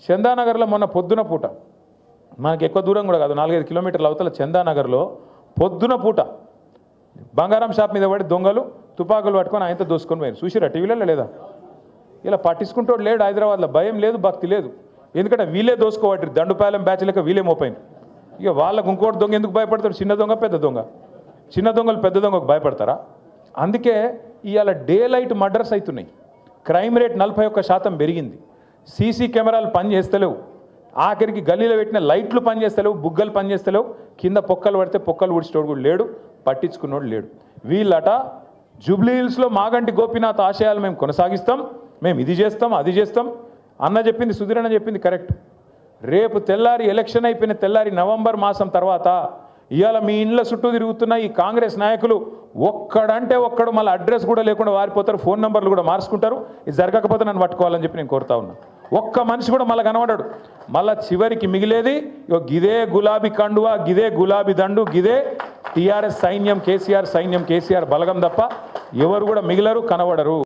చందానగర్లో మొన్న పొద్దున పూట, మనకి ఎక్కువ దూరం కూడా కాదు, 4-5 కిలోమీటర్ల అవతల చందానగర్లో పొద్దున పూట బంగారం షాప్ మీద పడి దొంగలు తుపాకులు పట్టుకొని ఆయనతో దోసుకొని పోయారు. చూసిరా టీవీలలో లేదా? ఇలా పట్టించుకుంటాడు లేడు హైదరాబాద్లో. భయం లేదు, భక్తి లేదు. ఎందుకంటే వీళ్ళే దోసుకోవాటి దండుపాలెం బ్యాచ్ లెక్క వీళ్ళే మోపోయింది. ఇక వాళ్ళకు ఇంకోటి దొంగ ఎందుకు భయపడతాడు? చిన్న దొంగ పెద్ద దొంగ. చిన్న దొంగలు పెద్ద దొంగకు భయపడతారా? అందుకే ఇవాళ డే లైట్ మర్డర్స్ అవుతున్నాయి. క్రైమ్ రేట్ 41% పెరిగింది. సీసీ కెమెరాలు పనిచేస్తలేవు. ఆఖరికి గల్లీలో పెట్టిన లైట్లు పనిచేస్తలేవు, బుగ్గలు పనిచేస్తలేవు. కింద పొక్కలు పడితే పొక్కలు ఊడ్చేటోడు కూడా లేడు, పట్టించుకున్నోడు లేడు. వీళ్ళట జూబ్లీ హిల్స్లో మాగంటి గోపీనాథ్ ఆశయాలు మేము కొనసాగిస్తాం, మేము ఇది చేస్తాం అది చేస్తాం అన్న చెప్పింది, సుధీర్ అన్న చెప్పింది కరెక్ట్. రేపు తెల్లారి ఎలక్షన్ అయిపోయిన తెల్లారి నవంబర్ మాసం తర్వాత ఇవాళ మీ ఇండ్ల చుట్టూ తిరుగుతున్న ఈ కాంగ్రెస్ నాయకులు ఒక్కడంటే ఒక్కడు మళ్ళీ అడ్రస్ కూడా లేకుండా వారిపోతారు, ఫోన్ నెంబర్లు కూడా మార్చుకుంటారు. ఇది జరగకపోతే నన్ను పట్టుకోవాలని చెప్పి నేను కోరుతా ఉన్నా. ఒక్క మనిషి కూడా మళ్ళీ కనబడాడు. మళ్ళీ చివరికి మిగిలేది గిదే గులాబీ కండువా, గిదే గులాబీ దండు, గిదే టీఆర్ఎస్ సైన్యం, కేసీఆర్ సైన్యం, కేసీఆర్ బలగం తప్ప ఎవరు కూడా మిగిలరు, కనబడరు.